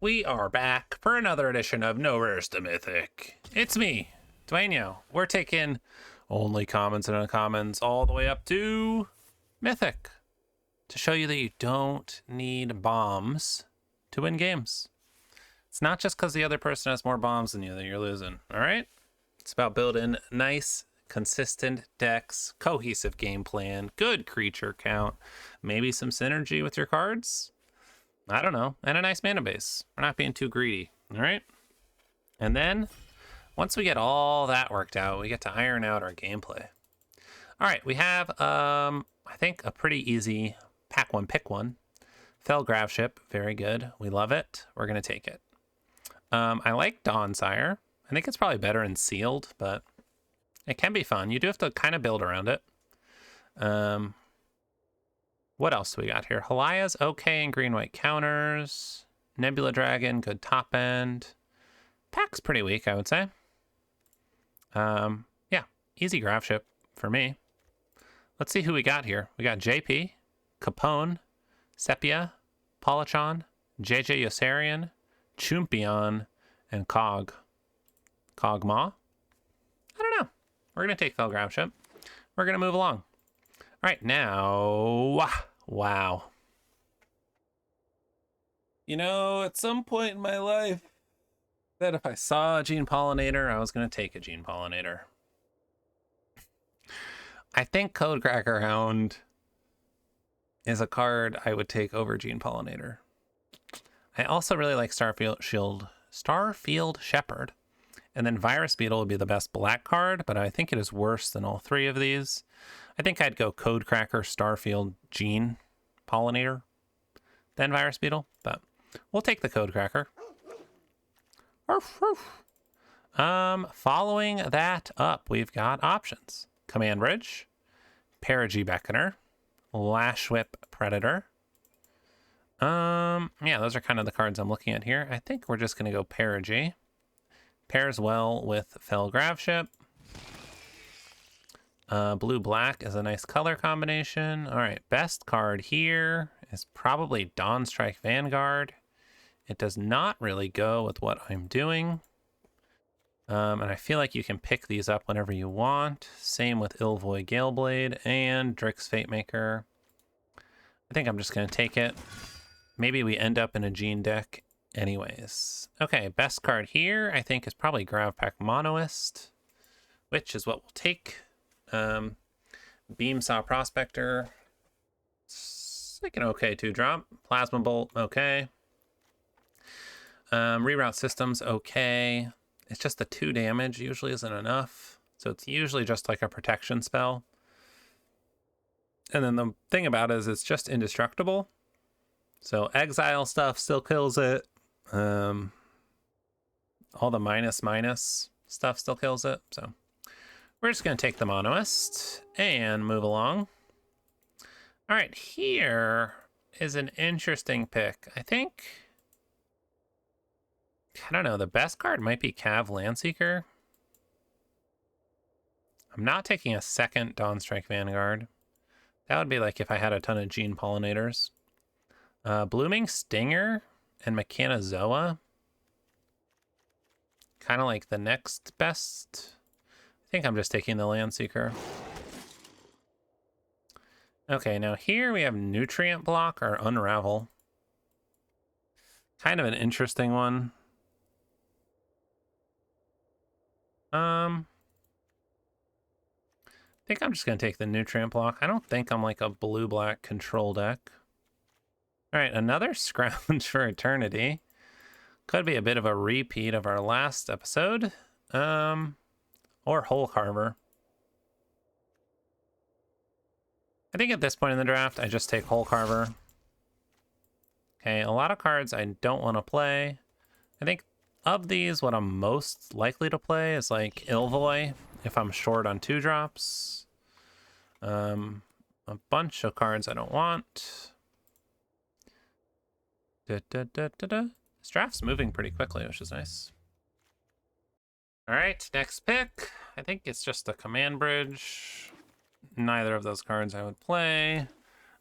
We are back for another edition of No Rares to Mythic. It's me, Dwayne. We're taking only commons and uncommons all the way up to Mythic to show you that you don't need bombs to win games. It's not just because the other person has more bombs than you that you're losing, all right? It's about building nice, consistent decks, cohesive game plan, good creature count, maybe some synergy with your cards. I don't know, and a nice mana base. We're not being too greedy, all right? And then, once we get all that worked out, we get to iron out our gameplay. All right, we have, I think, a pretty easy pack one, pick one. Fell Graveship, very good. We love it. We're going to take it. I like Dawnsire. I think it's probably better in sealed, but it can be fun. You do have to kind of build around it. What else do we got here? Halaya's okay in green-white counters. Nebula Dragon, good top end. Pack's pretty weak, I would say. Yeah, easy Graveship for me. Let's see who we got here. We got JP, Capone, Sepia, Polychon, JJ Yossarian, Chumpion, and Cogma. I don't know. We're going to take Fell Graveship. We're going to move along. All right, now, wow. You know, at some point in my life, that if I saw a Gene Pollinator, I was going to take a Gene Pollinator. I think Codecracker Hound is a card I would take over Gene Pollinator. I also really like Starfield Shepherd. And then Virus Beetle would be the best black card, but I think it is worse than all three of these. I think I'd go Codecracker, Starfield, Gene, Pollinator, then Virus Beetle, but we'll take the Codecracker. Following that up, we've got options. Command Bridge, Perigi Beckoner, Lash Whip Predator. Yeah, those are kind of the cards I'm looking at here. I think we're just going to go Perigi. Pairs well with Fell Graveship. Blue-black is a nice color combination. All right, best card here is probably Dawnstrike Vanguard. It does not really go with what I'm doing. And I feel like you can pick these up whenever you want. Same with Ilvoy Galeblade and Drix Fatemaker. I think I'm just going to take it. Maybe we end up in a Gene deck anyways. Okay, best card here I think is probably Gravpack Monoist, which is what we'll take. Beamsaw Prospector, it's like an okay 2-drop. Plasma Bolt, okay. Reroute Systems, okay. It's just the 2 damage usually isn't enough, so it's usually just like a protection spell. And then the thing about it is it's just indestructible, so exile stuff still kills it. All the minus stuff still kills it, so we're just going to take the Monoist and move along. All right, here is an interesting pick. I think, I don't know, the best card might be Cav Landseeker. I'm not taking a second Dawnstrike Vanguard. That would be like if I had a ton of Gene Pollinators. Blooming Stinger and Mechanozoa. Kind of like the next best. I think I'm just taking the Landseeker. Okay, now here we have Nutrient Block or Unravel. Kind of an interesting one. I think I'm just going to take the Nutrient Block. I don't think I'm like a blue-black control deck. All right, another Scrounge for Eternity. Could be a bit of a repeat of our last episode. Or Hole Carver. I think at this point in the draft, I just take Hole Carver. Okay, a lot of cards I don't want to play. I think of these, what I'm most likely to play is like Ilvoy, if I'm short on 2-drops. A bunch of cards I don't want. This draft's moving pretty quickly, which is nice. All right, next pick. I think it's just a Command Bridge. Neither of those cards I would play.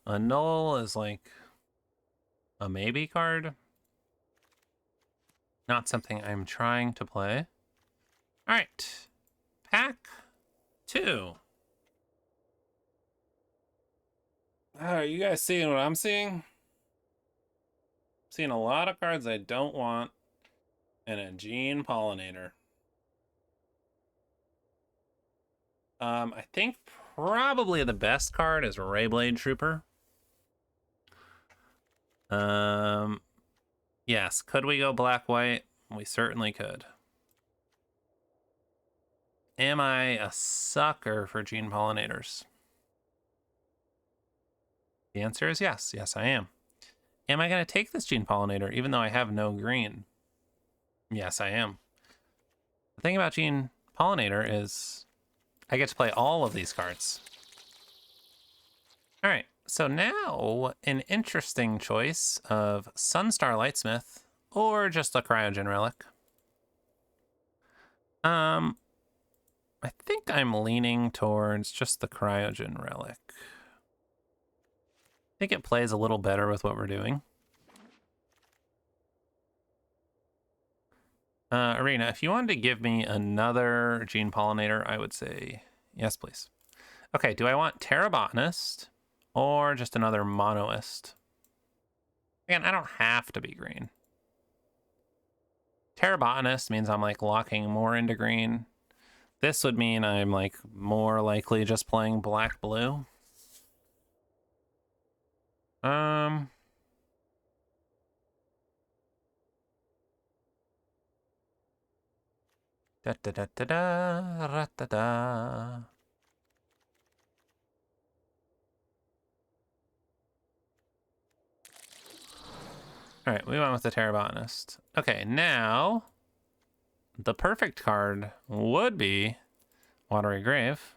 A Null is like a maybe card. Not something I'm trying to play. All right. Pack 2. Are you guys seeing what I'm seeing? Seeing a lot of cards I don't want and a Gene Pollinator. I think probably the best card is Rayblade Trooper. Yes, could we go black-white? We certainly could. Am I a sucker for Gene Pollinators? The answer is yes. Yes, I am. Am I going to take this Gene Pollinator even though I have no green? Yes, I am. The thing about Gene Pollinator is I get to play all of these cards. All right, so now an interesting choice of Sunstar Lightsmith or just a Cryogen Relic. I think I'm leaning towards just the Cryogen Relic. I think it plays a little better with what we're doing. Arena, if you wanted to give me another Gene Pollinator, I would say yes, please. Okay, do I want Terrabotanist or just another Monoist? Again, I don't have to be green. Terrabotanist means I'm like locking more into green. This would mean I'm like more likely just playing black-blue. Da da da da da ra, da da. All right, we went with the Terrabotanist. Okay, now the perfect card would be Watery Grave.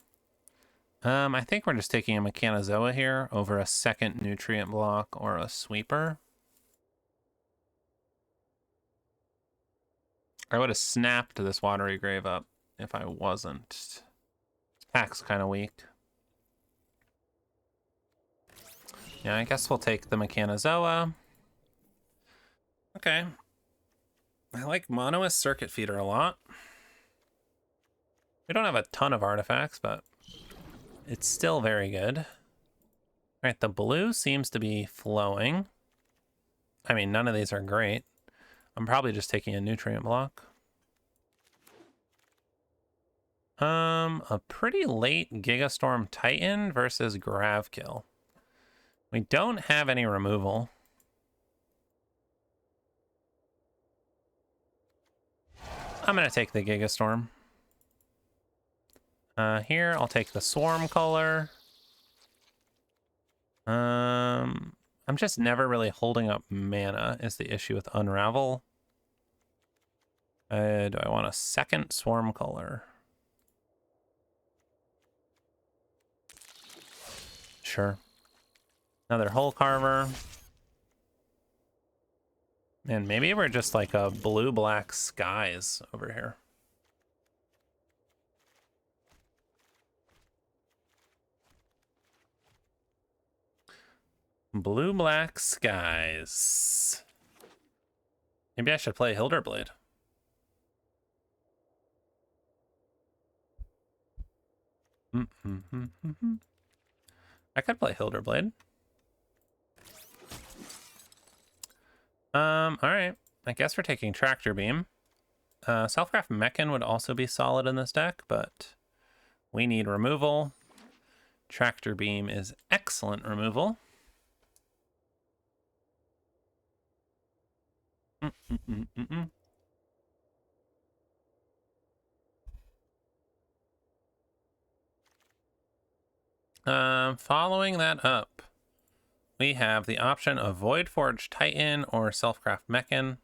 I think we're just taking a Mechanozoa here over a second nutrient block or a sweeper. I would have snapped this Watery Grave up if I wasn't. This pack's kind of weak. Yeah, I guess we'll take the Mechanozoa. Okay. I like Monoist Circuit Feeder a lot. We don't have a ton of artifacts, but it's still very good. All right, the blue seems to be flowing. I mean, none of these are great. I'm probably just taking a nutrient block. A pretty late Gigastorm Titan versus Gravkill. We don't have any removal. I'm gonna take the Gigastorm. Here, I'll take the Swarm color. I'm just never really holding up mana is the issue with Unravel. Do I want a second Swarm color? Sure. Another Hole Carver. And maybe we're just like a blue-black skies over here. Blue-black skies. Maybe I should play Hilderblade. I could play Hilderblade. All right. I guess we're taking Tractor Beam. Selfcraft Mechan would also be solid in this deck, but we need removal. Tractor Beam is excellent removal. Following that up, we have the option of Voidforge Titan or Selfcraft Mechan.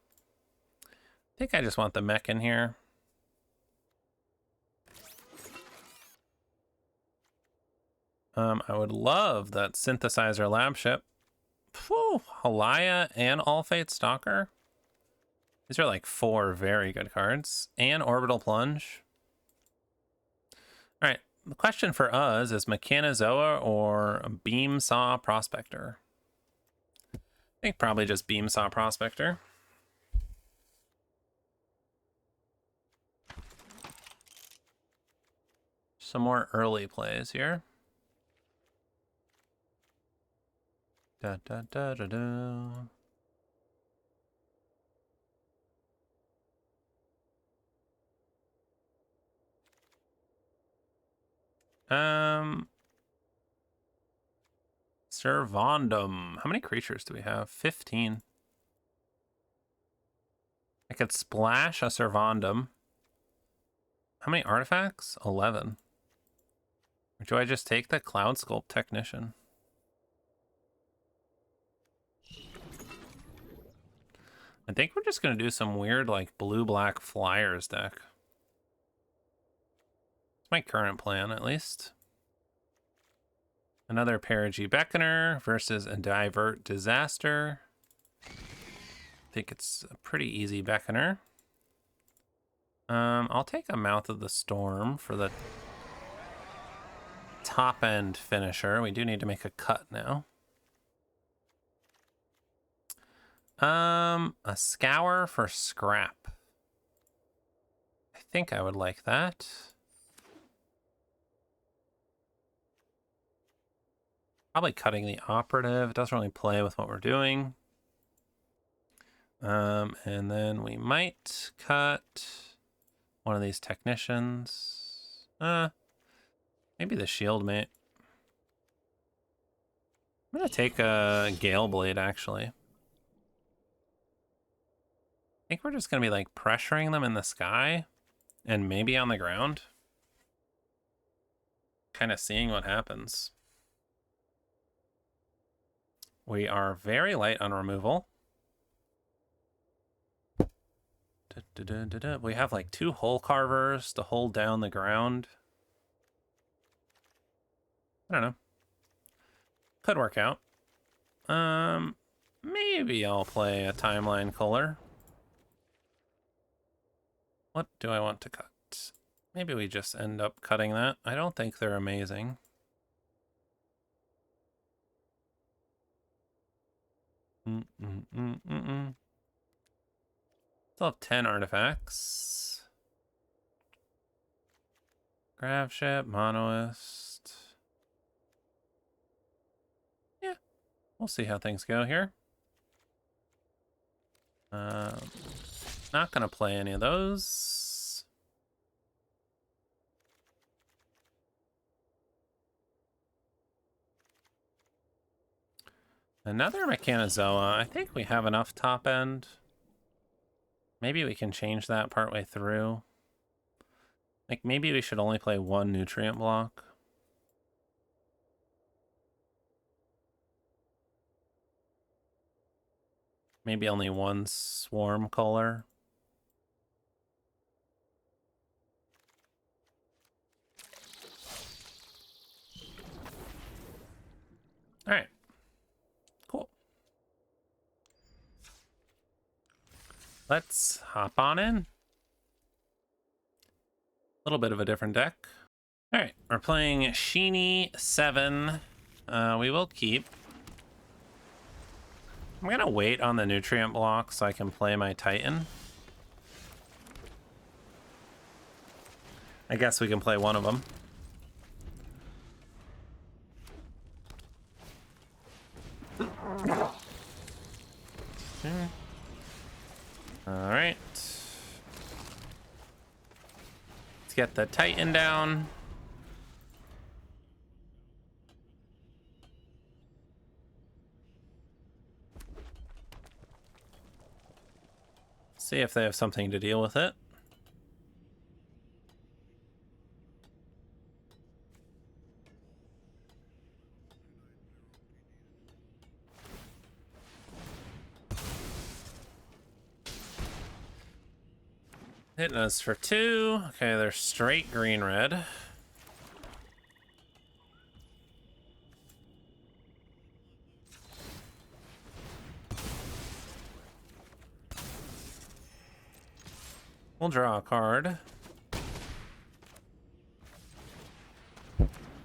I think I just want the Mechan here. I would love that Synthesizer Lab Ship. Whew, Halaya and All Fate Stalker. These are like 4 very good cards. And Orbital Plunge. All right, the question for us is Mechanozoa or Beam Saw Prospector? I think probably just Beam Saw Prospector. some more early plays here. Da da da da da. Servandum. How many creatures do we have? 15. I could splash a Servandum. How many artifacts? 11. Or do I just take the Cloud Sculpt Technician? I think we're just going to do some weird, like, blue-black Fliers deck. It's my current plan, at least. Another Perigee Beckoner versus a Divert Disaster. I think it's a pretty easy Beckoner. I'll take a Mouth of the Storm for the top-end finisher. We do need to make a cut now. A Scour for Scrap. I think I would like that. Probably cutting the Operative. It doesn't really play with what we're doing. And then we might cut one of these Technicians. Maybe the Shield Mate. I'm gonna take a Gale Blade, actually. I think we're just gonna be like pressuring them in the sky and maybe on the ground. Kind of seeing what happens. We are very light on removal. We have like 2 Hole Carvers to hold down the ground. I don't know. Could work out. Maybe I'll play a Timeline Culler. What do I want to cut? Maybe we just end up cutting that. I don't think they're amazing. Still have 10 artifacts. Grav Ship, Monoist. Yeah, we'll see how things go here. Not gonna play any of those. Another Mechanozoa. I think we have enough top end. Maybe we can change that partway through. Like, maybe we should only play 1 nutrient block. Maybe only 1 swarm color. All right. Cool. Let's hop on in. A little bit of a different deck. All right, we're playing Sheeny 7. We will keep. I'm gonna wait on the nutrient block so I can play my Titan. I guess we can play one of them. All right. Let's get the Titan down. See if they have something to deal with it. Hitting us for 2. Okay, they're straight green-red. We'll draw a card.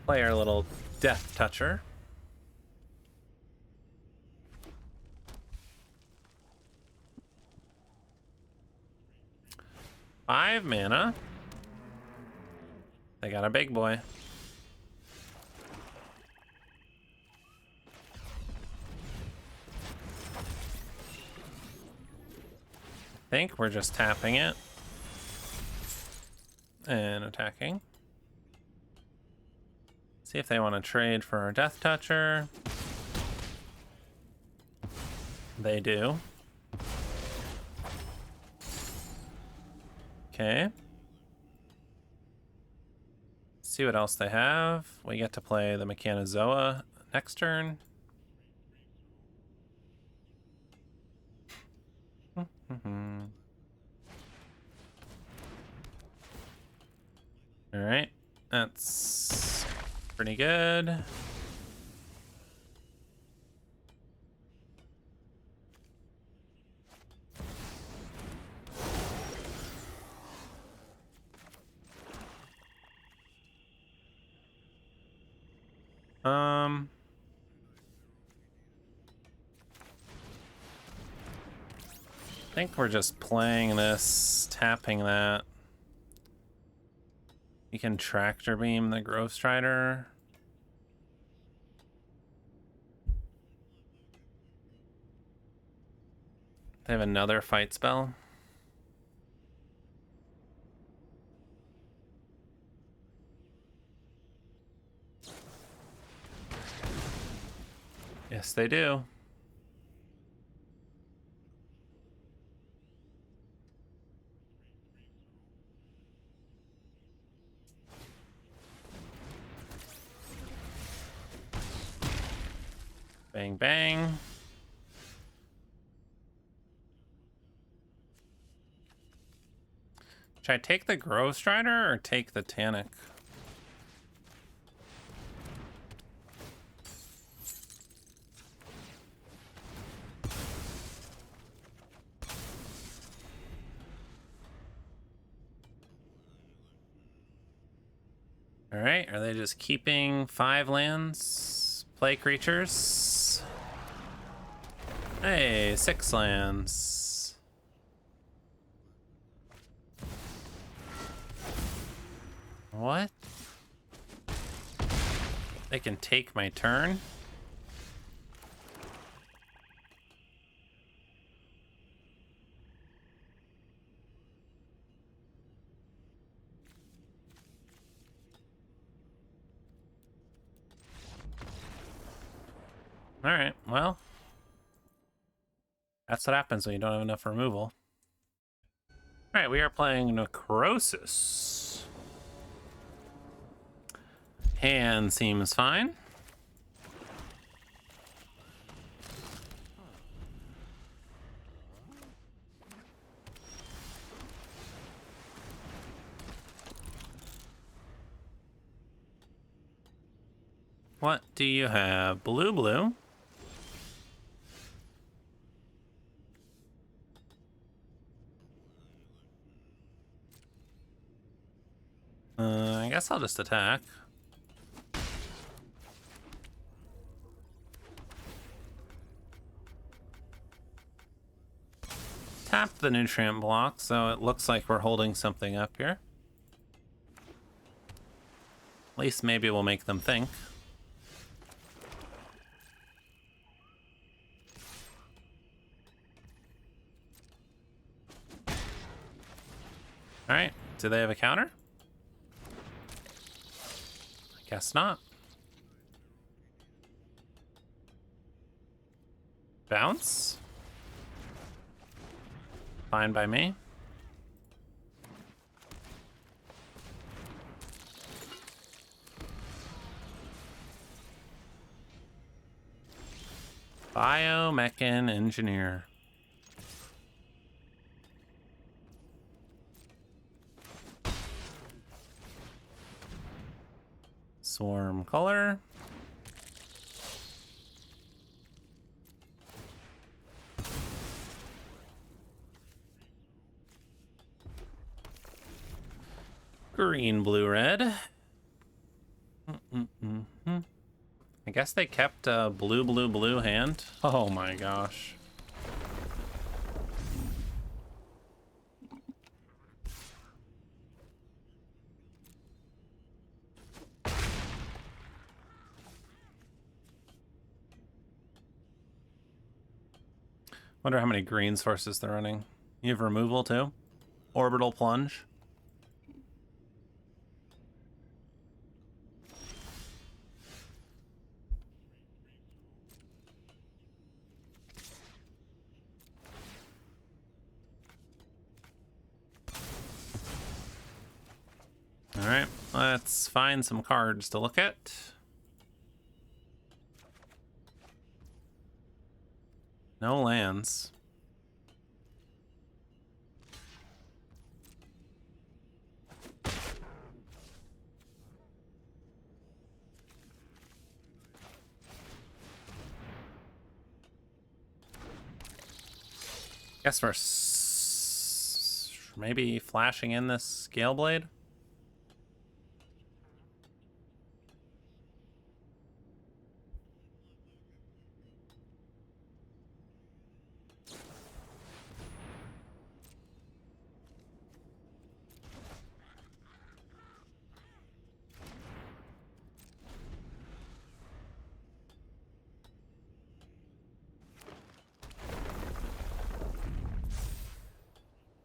Play our little Death Toucher. Five mana. They got a big boy. I think we're just tapping it and attacking. See if they want to trade for our Death Toucher. They do. Okay. See what else they have. We get to play the Mechanozoa next turn. All right, that's pretty good. I think we're just playing this, tapping that. You can tractor beam the Grove Strider. They have another fight spell. Yes, they do. Bang, bang. Should I take the Grove Strider or take the Tannic? All right, are they just keeping 5 lands? Play creatures? Hey, 6 lands. What? They can take my turn? All right, well, that's what happens when you don't have enough removal. All right, we are playing Necrosis. Hand seems fine. What do you have? Blue, blue. I guess I'll just attack. Tap the nutrient block, so it looks like we're holding something up here. At least maybe we'll make them think. All right, do they have a counter? I guess not. Bounce? Fine by me. Biomechan engineer. Swarm color. Green, blue, red. I guess they kept a blue, blue, blue hand. Oh my gosh. Wonder how many green sources they're running. You have removal too? Orbital plunge. All right, let's find some cards to look at. No lands. Guess we're maybe flashing in this Scale Blade.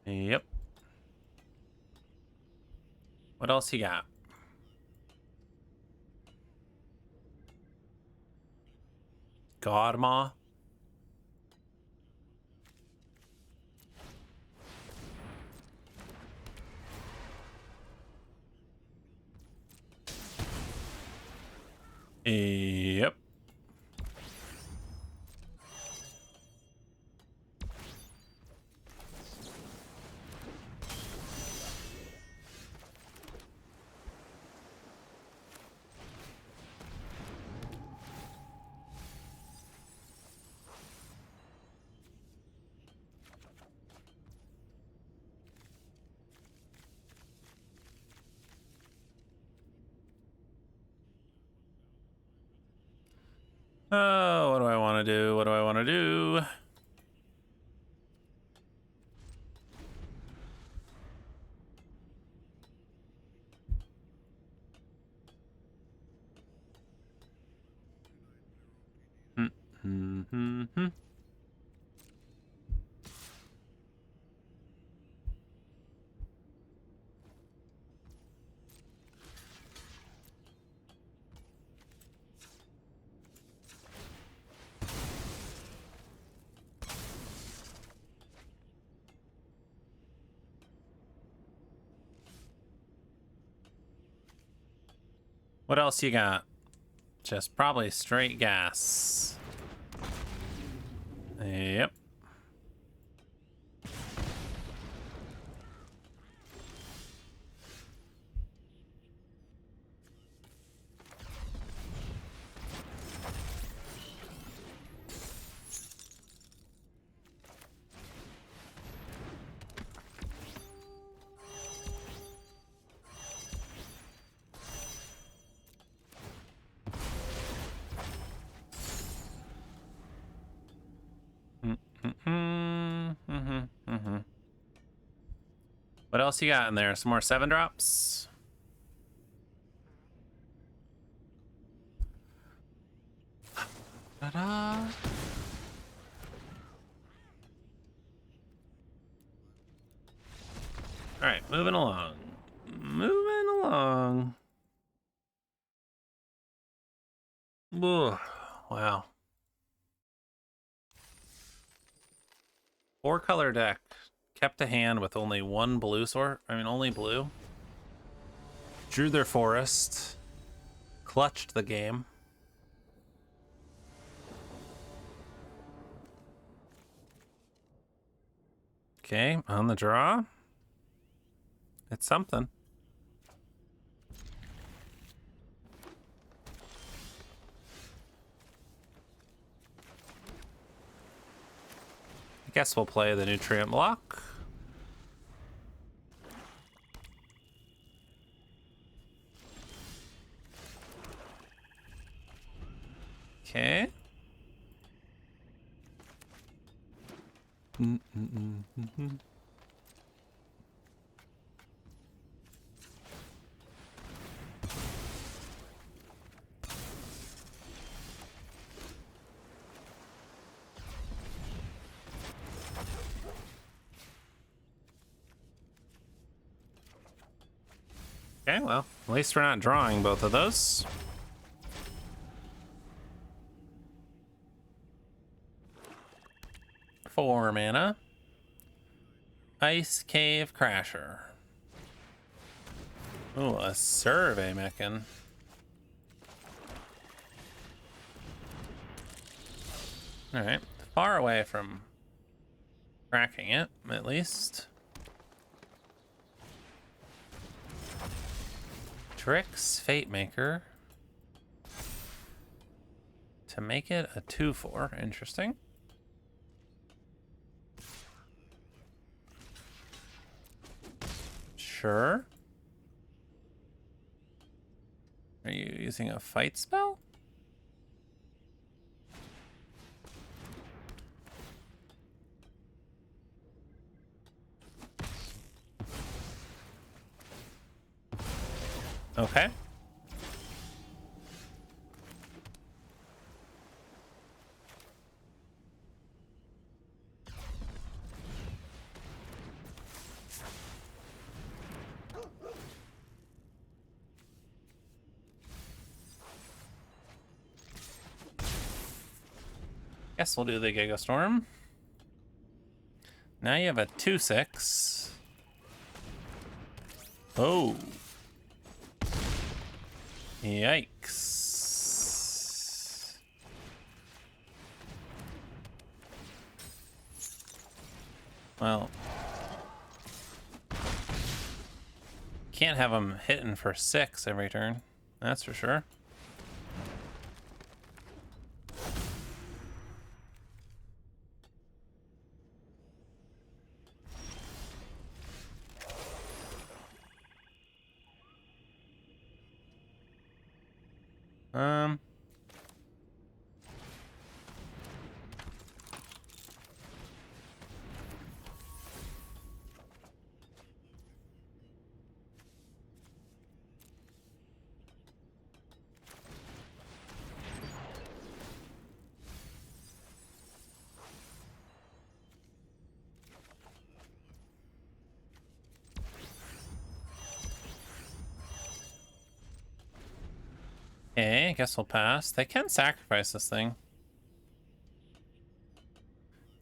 Yep. What else you got? Godmaw. Yep. Oh, what do I want to do? What do I want to do? What else you got? Just probably straight gas. Yep. What else you got in there? Some more 7-drops? Ta-da! All right, moving along. Moving along. Ugh, wow. 4-color deck. Kept a hand with only one blue sort. I mean, only blue. Drew their forest. Clutched the game. Okay, on the draw. It's something. I guess we'll play the nutrient block. Okay. Okay, well, at least we're not drawing both of those. Four mana. Ice Cave Crasher. Ooh, a survey mechan. Alright, far away from cracking it, at least. Drix Fate Maker. To make it a 2/4. Interesting. Sure. Are you using a fight spell? Okay. Guess we'll do the Giga Storm. Now you have a 2/6. Oh. Yikes. Well, can't have him hitting for 6 every turn. That's for sure. Um, okay, I guess we'll pass. They can sacrifice this thing.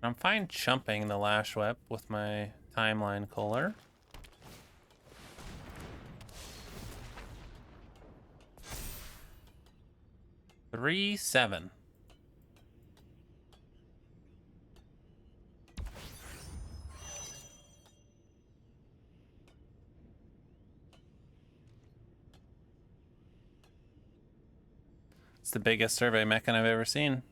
I'm fine chumping the Lash Whip with my Timeline Cooler. Three, 7. It's the biggest survey mechan I've ever seen.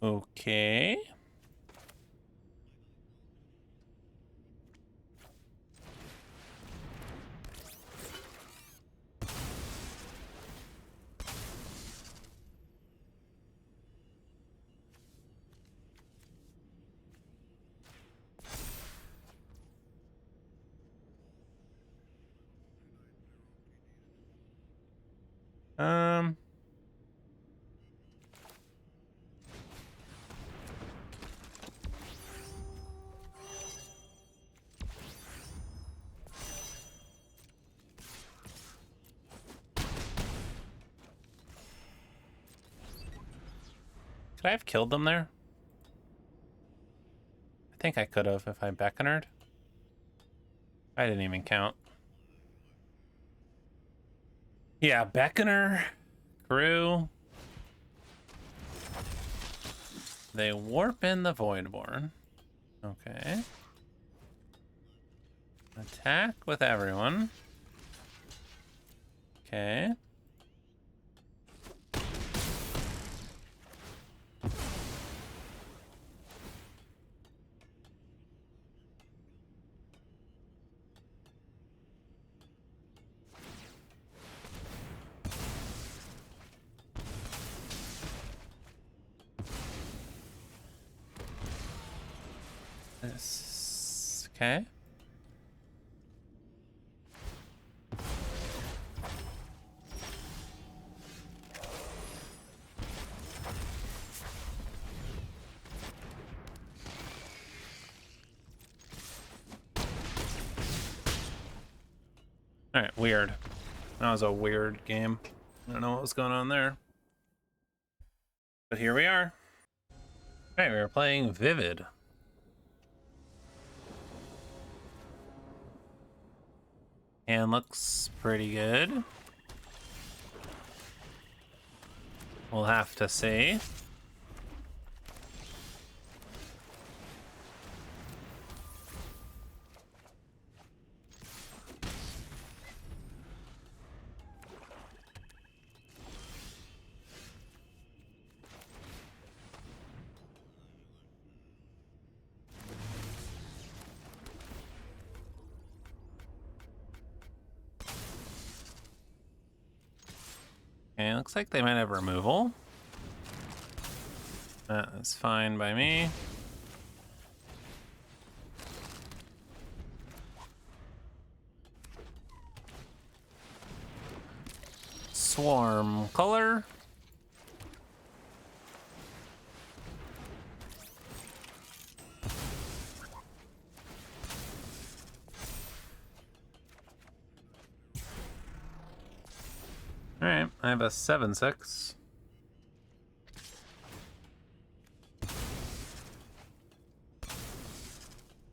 Okay. Um, could I have killed them there? I think I could have if I Beckonered. I didn't even count. Yeah, Beckoner, crew. They warp in the Voidborn. Okay. Attack with everyone. Okay. This. Okay. Alright, weird. That was a weird game. I don't know what was going on there. But here we are. Alright, we were playing Vivid. And looks pretty good. We'll have to see. Okay, looks like they might have removal. That's fine by me. Swarm color. Alright, I have a 7/6.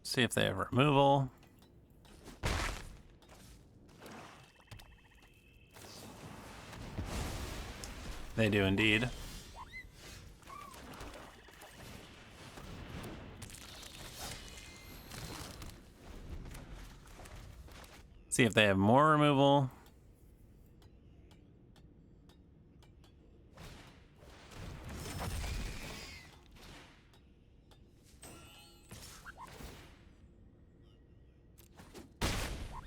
See if they have removal. They do indeed. See if they have more removal.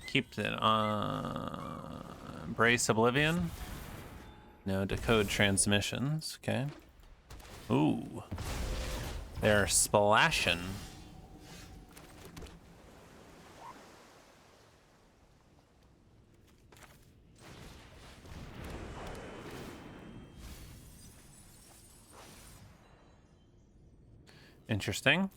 Keep it on. Embrace Oblivion. No decode transmissions. Okay. Ooh. They're splashing. Interesting.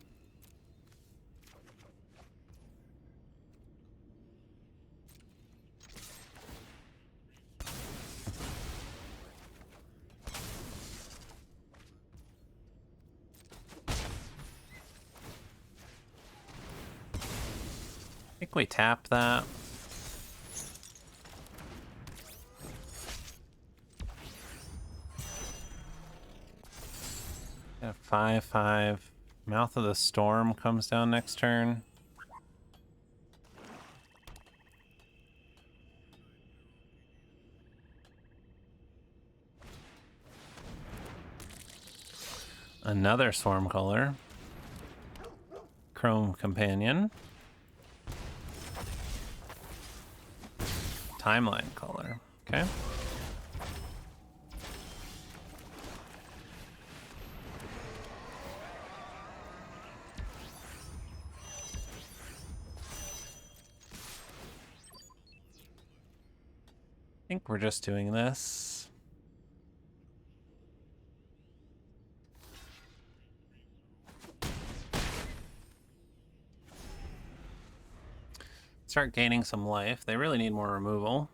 I think we tap that. Got a 5/5. Mouth of the Storm comes down next turn. Another Swarm color. Chrome Companion. Timeline color. Okay. I think we're just doing this. Start gaining some life. They really need more removal.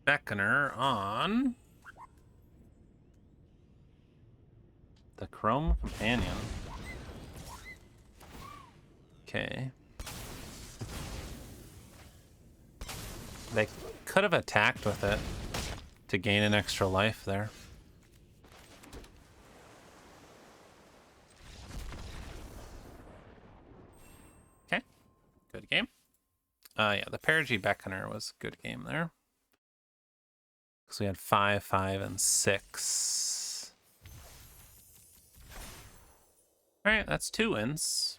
Beckoner on the Chrome Companion. Okay. They could have attacked with it to gain an extra life there. Okay. Good game. Yeah, the Perigee Beckoner was a good game there. Because we had 5/5 and 6. Alright, that's 2 wins.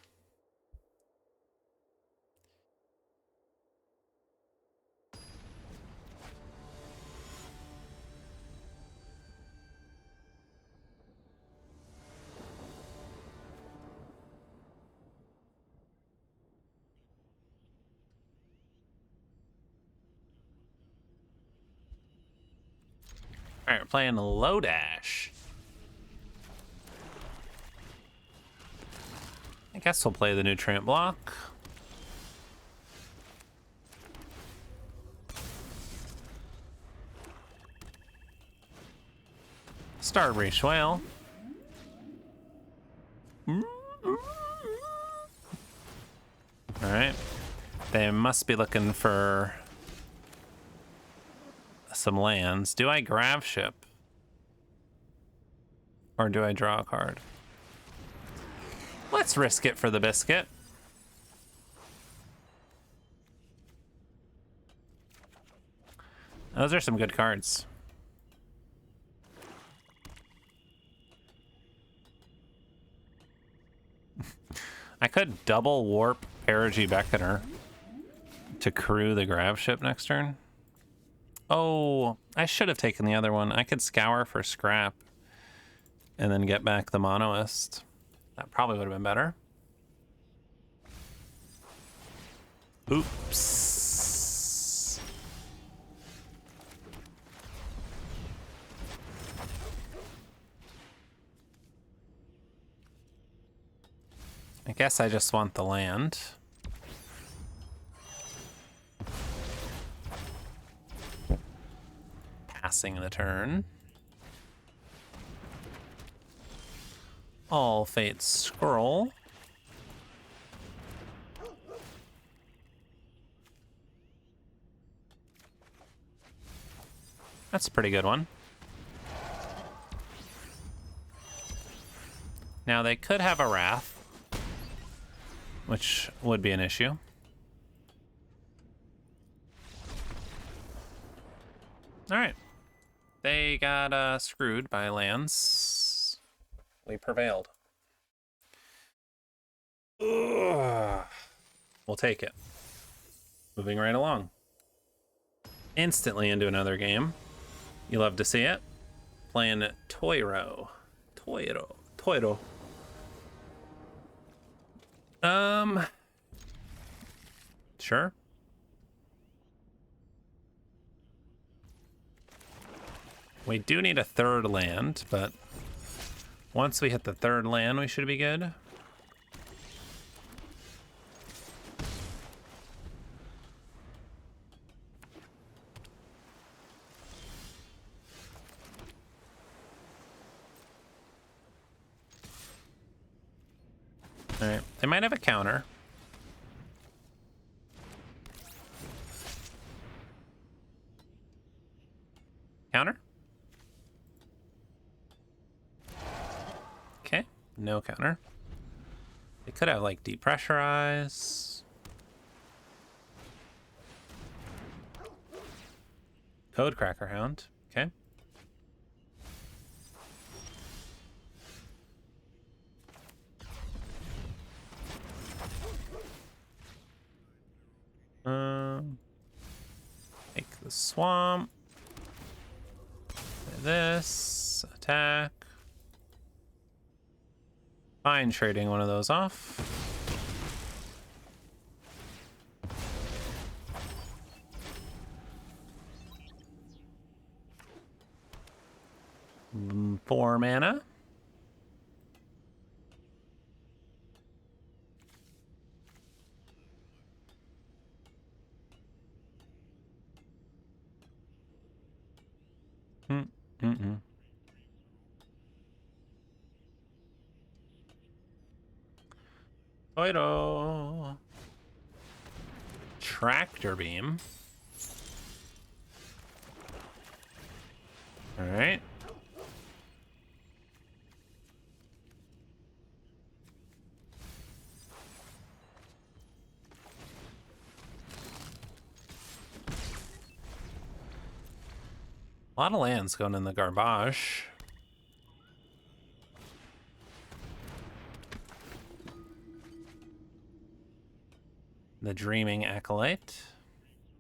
All right, we're playing low dash. I guess we'll play the nutrient block. Starbreach Whale. Alright. They must be looking for some lands. Do I grab ship? Or do I draw a card? Let's risk it for the biscuit. Those are some good cards. I could double warp Perigee Beckoner to crew the grab ship next turn. Oh, I should have taken the other one. I could scour for scrap and then get back the Monoist. That probably would have been better. Oops. I guess I just want the land. Passing the turn. All Fates scroll. That's a pretty good one. Now they could have a Wrath, which would be an issue. All right. They got screwed by lands. We prevailed. Ugh. We'll take it. Moving right along. Instantly into another game. You love to see it. Playing Toiro. Sure. We do need a third land, but once we hit the third land, we should be good. All right, they might have a counter. Counter? Okay, no counter. They could have like depressurize. Code Cracker Hound. Okay. Take the swamp. This attack. Fine, trading one of those off. Four mana. Toiro. Tractor beam. All right. A lot of lands going in the garbage. The Dreaming Acolyte.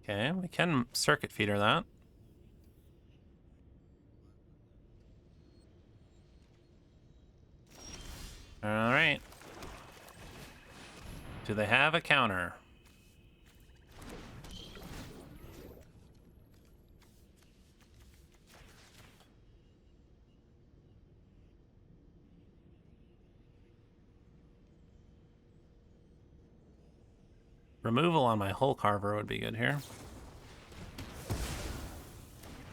Okay, we can circuit feeder that. All right. Do they have a counter? Removal on my Hull Carver would be good here.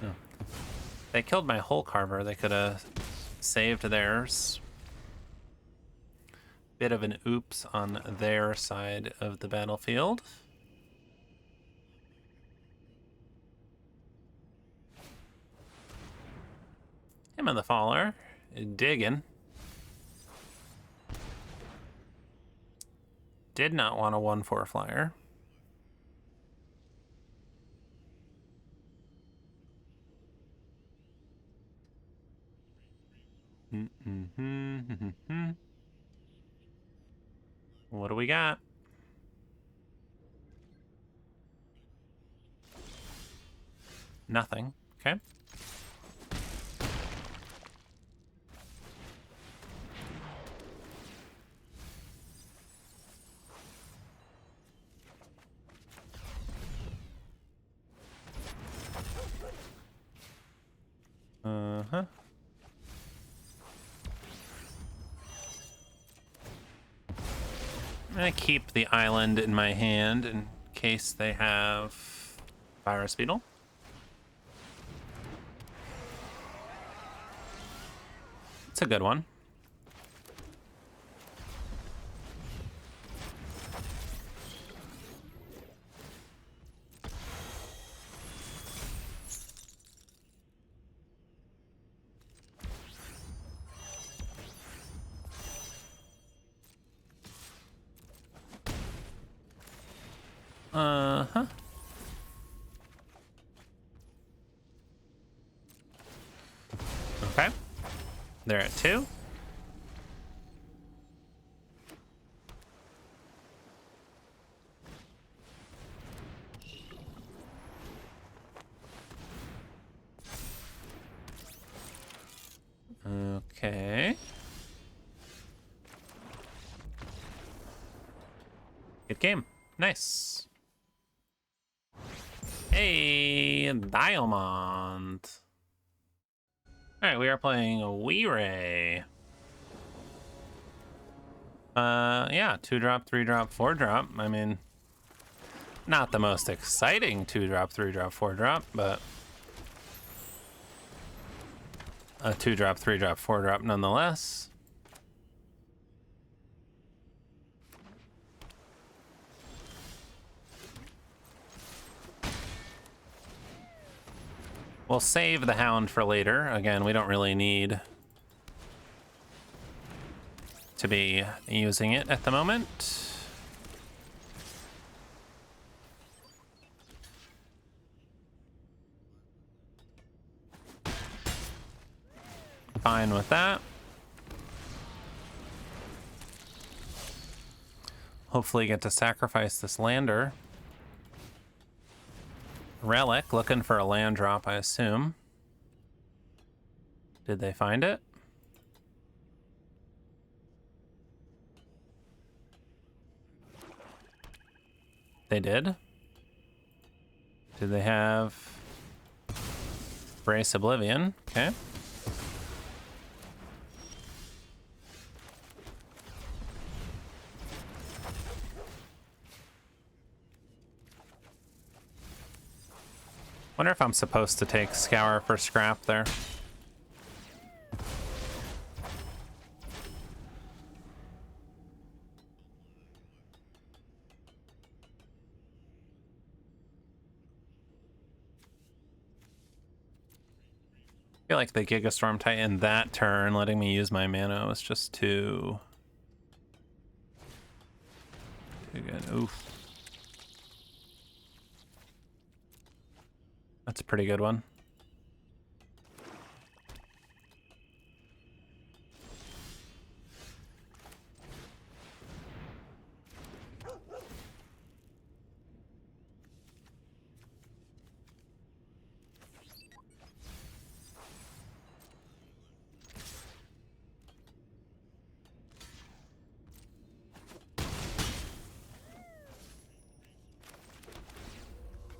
Oh. They killed my Hull Carver. They could have saved theirs. Bit of an oops on their side of the battlefield. Him and the Faller digging. Did not want a 1/4 flyer. What do we got? Nothing. Okay. Uh-huh. I'm gonna keep the island in my hand in case they have Virus Beetle. It's a good one. Uh-huh. Okay. They're at 2. Okay. Good game. Nice. Hey, Diamond. Alright, we are playing a Wee-Ray. Yeah, 2-drop, 3-drop, 4-drop. I mean, not the most exciting 2-drop, 3-drop, 4-drop, but a 2-drop, 3-drop, 4-drop nonetheless. We'll save the Hound for later. Again, we don't really need to be using it at the moment. Fine with that. Hopefully get to sacrifice this lander. Relic, looking for a land drop, I assume. Did they find it? They did? Did they have Brace Oblivion? Okay. Wonder if I'm supposed to take Scour for scrap there. I feel like the Gigastorm Titan that turn, letting me use my mana was just too good. Oof. That's a pretty good one.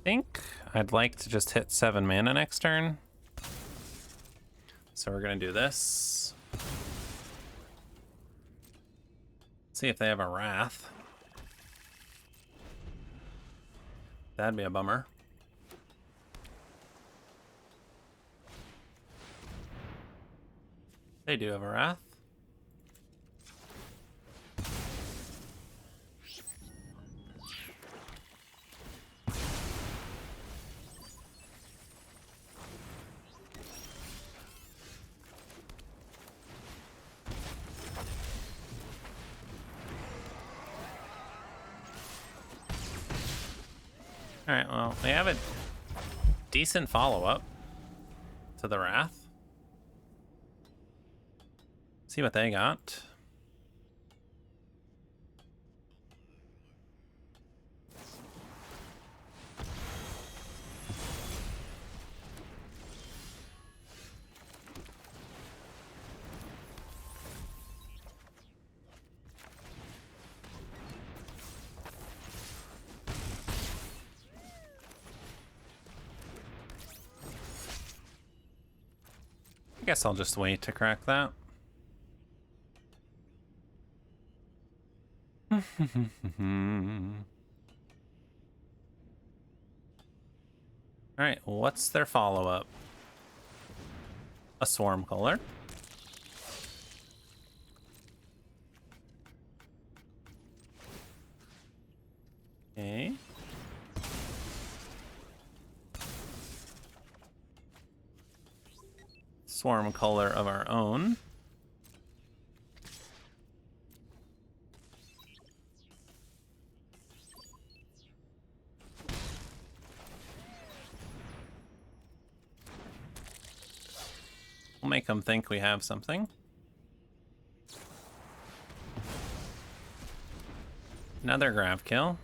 Think I'd like to just hit 7 mana next turn. So we're gonna do this. See if they have a Wrath. That'd be a bummer. They do have a Wrath. Alright, well, they have a decent follow-up to the Wrath. See what they got. I guess I'll just wait to crack that. Alright, what's their follow-up? A Swarm Color. Okay. Swarm Color of our own. We'll make them think we have something. Another grab kill.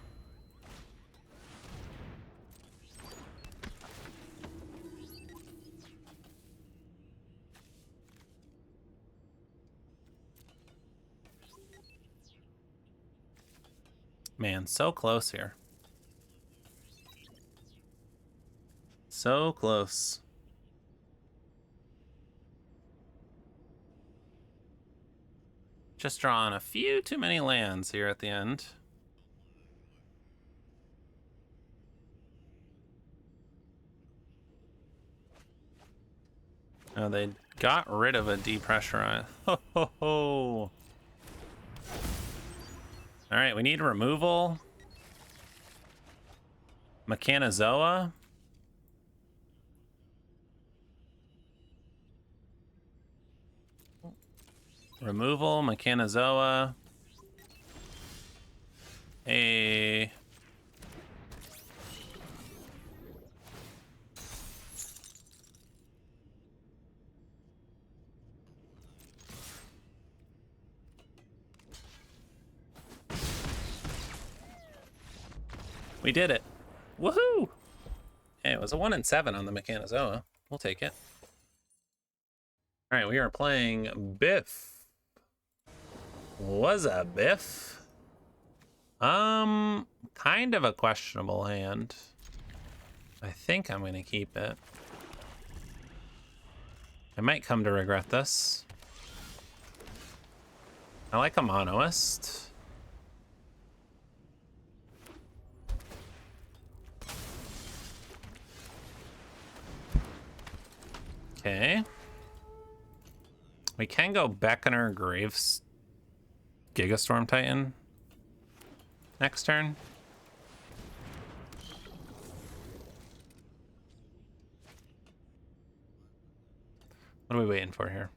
Man, so close here. So close. Just drawing a few too many lands here at the end. Oh, they got rid of a depressurize. Ho ho ho. All right, we need removal. Mechanozoa. Removal, Mechanozoa. A... We did it. Woohoo! Hey, it was a 1 and 7 on the Mechanozoa. We'll take it. All right, we are playing Biff. Was a Biff? Kind of a questionable hand. I think I'm gonna keep it. I might come to regret this. I like a monoist. Okay. We can go Beckoner Graves Gigastorm Titan next turn. What are we waiting for here?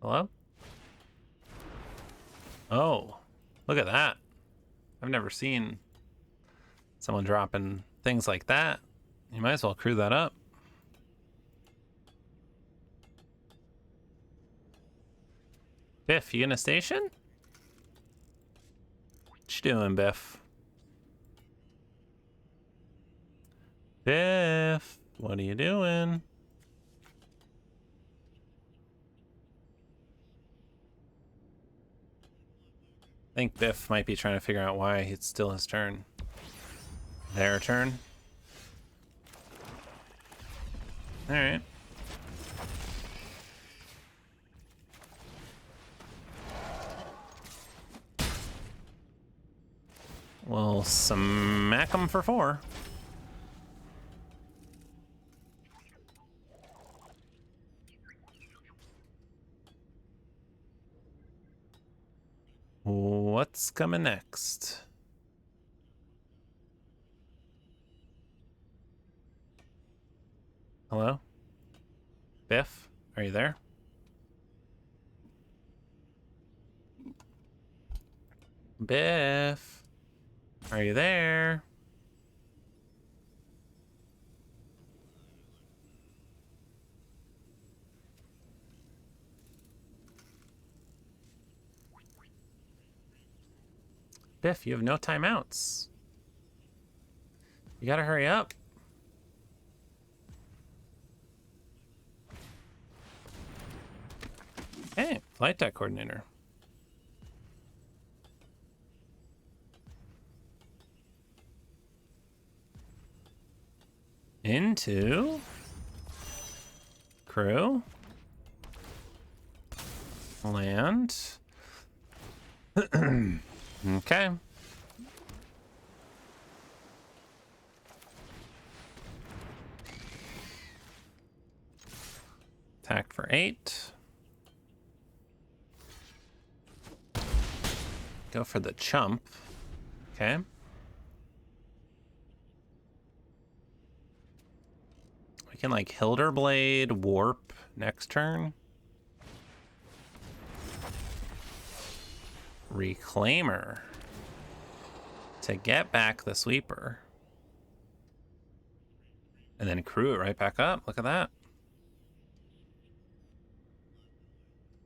Hello? Oh, look at that. I've never seen someone dropping things like that. You might as well crew that up. Biff, you in a station? What you doing, Biff? Biff, what are you doing? I think Biff might be trying to figure out why it's still his turn. Their turn. All right. We'll smack them for 4. What's coming next? Hello? Biff? Are you there? Biff? Are you there? Biff, you have no timeouts. You gotta hurry up. Hey, flight deck coordinator. Into crew. Land. Okay. Attack for 8. Go for the chump. Okay. We can like Hilderblade, warp next turn. Reclaimer to get back the sweeper. And then crew it right back up. Look at that.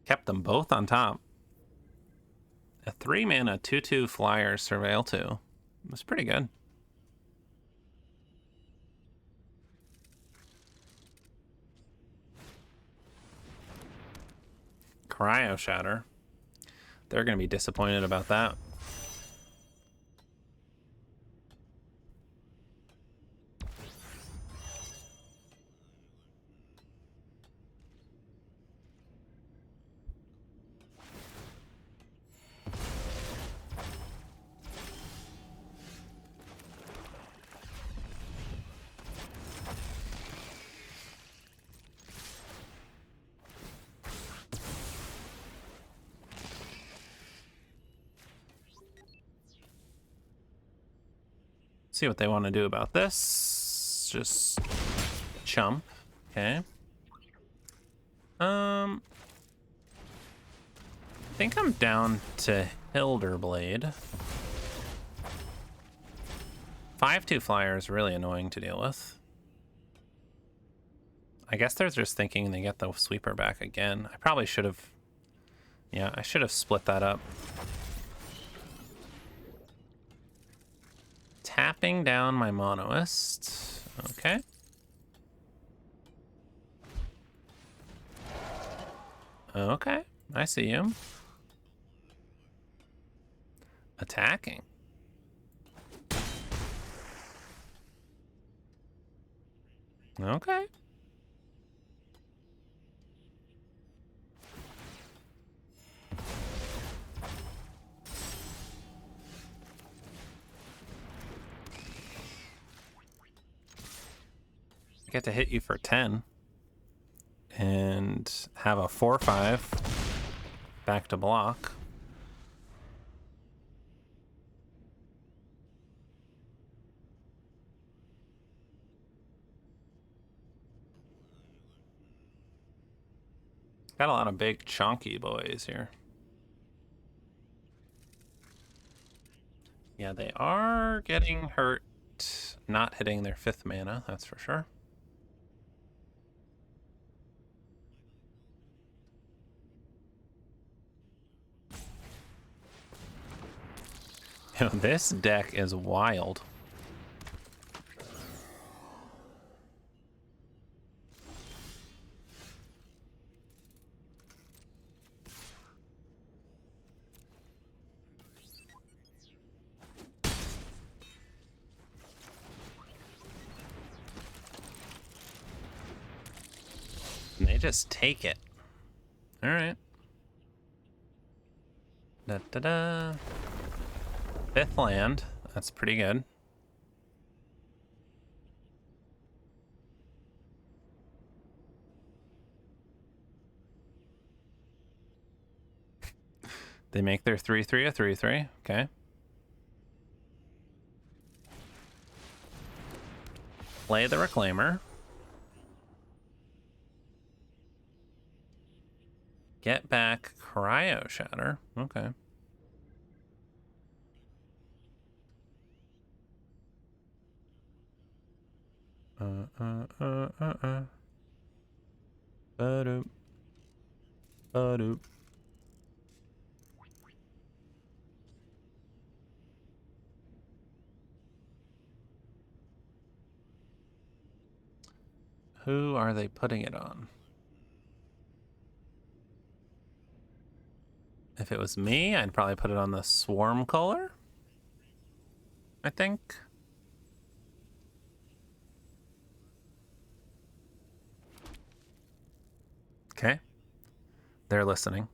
Kept them both on top. A 3-mana 2/2 Fliers Surveil 2. It was pretty good. Cryo Shatter. They're going to be disappointed about that. See what they want to do about this. Just chump. Okay. I think I'm down to Hilderblade. 5/2 flyer is really annoying to deal with. I guess they're just thinking they get the sweeper back again. I probably should have... Yeah, I should have split that up. Tapping down my Monoist. Okay. Okay, I see you. Attacking. Okay. I get to hit you for 10 and have a 4/5 back to block. Got a lot of big chunky boys here. Yeah, they are getting hurt, not hitting their 5th mana, that's for sure. This deck is wild. And they just take it. All right. Da da da. 5th land. That's pretty good. They make their 3/3 a 3/3. Okay. Play the Reclaimer. Get back Cryo Shatter. Okay. Ba-doop. Ba-doop. Who are they putting it on? If it was me, I'd probably put it on the Swarm color, I think. Okay. They're listening.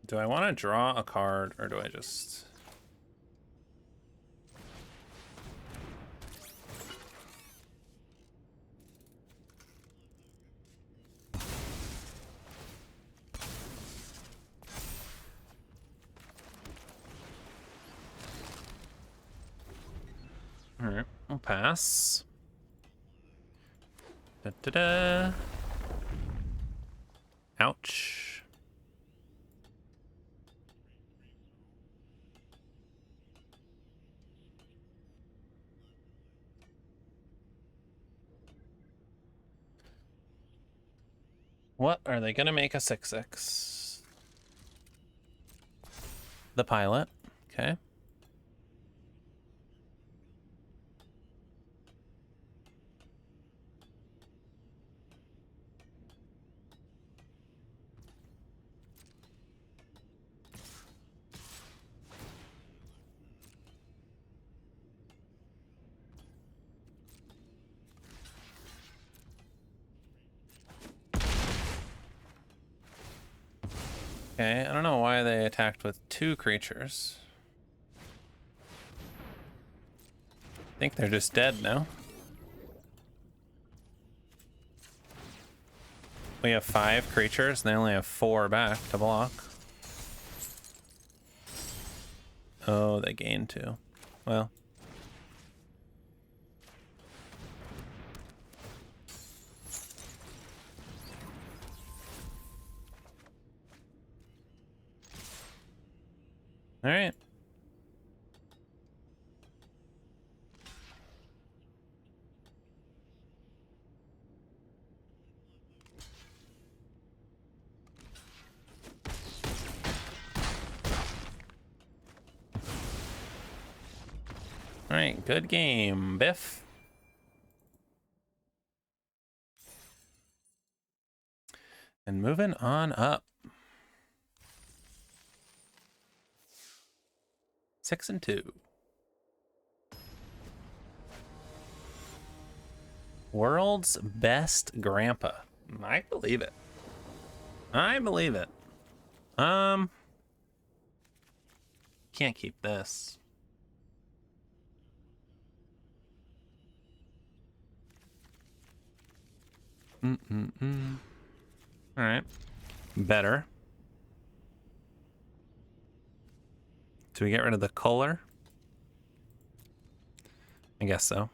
Do I want to draw a card, or do I just... Alright, I'll pass. Da-da-da. Ouch. What are they gonna make a 6/6? The pilot. Okay. Okay, I don't know why they attacked with 2 creatures. I think they're just dead now. We have 5 creatures, and they only have 4 back to block. Oh, they gained 2. Well. All right. All right, good game, Biff. And moving on up. 6-2. World's best grandpa. I believe it. I believe it. Can't keep this. All right. Better. Do we get rid of the color? I guess so.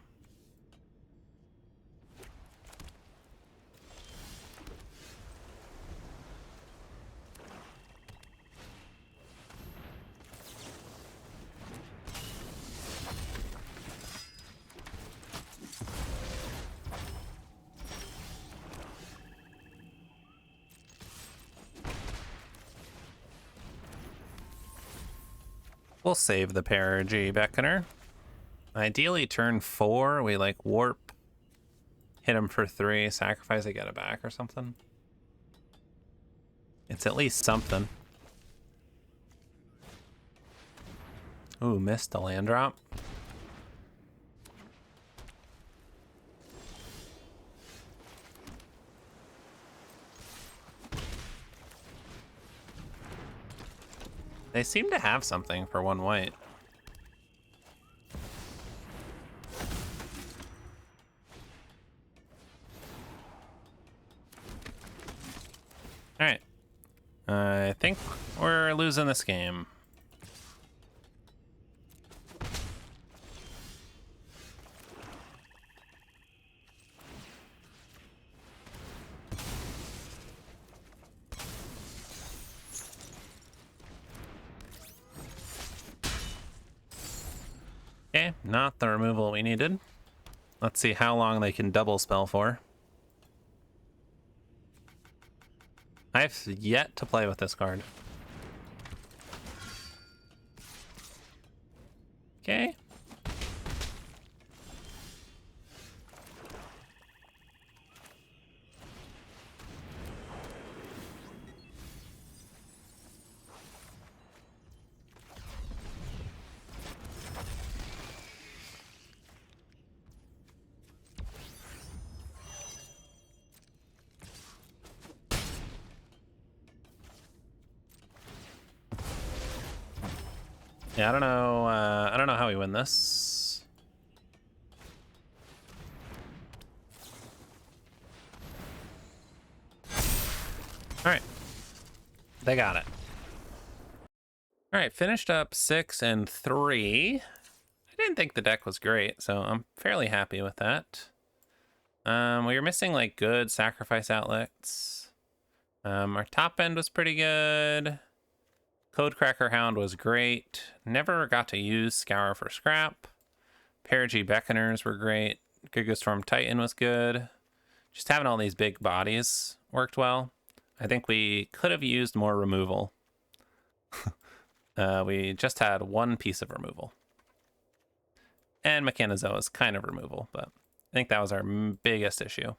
We'll save the Perigee Beckoner. Ideally, turn 4, we like warp hit him for 3, sacrifice it, get it back or something. It's at least something. Ooh, missed the land drop. They seem to have something for 1 white. All right. I think we're losing this game. Okay, not the removal we needed. Let's see how long they can double spell for. I've yet to play with this card. Okay. Yeah, I don't know. I don't know how we win this. All right, they got it. All right, finished up 6 and 3. I didn't think the deck was great, so I'm fairly happy with that. We were missing like good sacrifice outlets. Our top end was pretty good. Codecracker Hound was great. Never got to use Scour for scrap. Perigee Beckoners were great. Gigastorm Titan was good. Just having all these big bodies worked well. I think we could have used more removal. We just had 1 piece of removal. And Mechanizoa is kind of removal, but I think that was our biggest issue.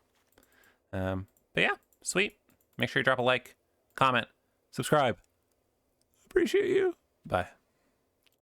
But yeah, sweet. Make sure you drop a like, comment, subscribe. Appreciate you. Bye.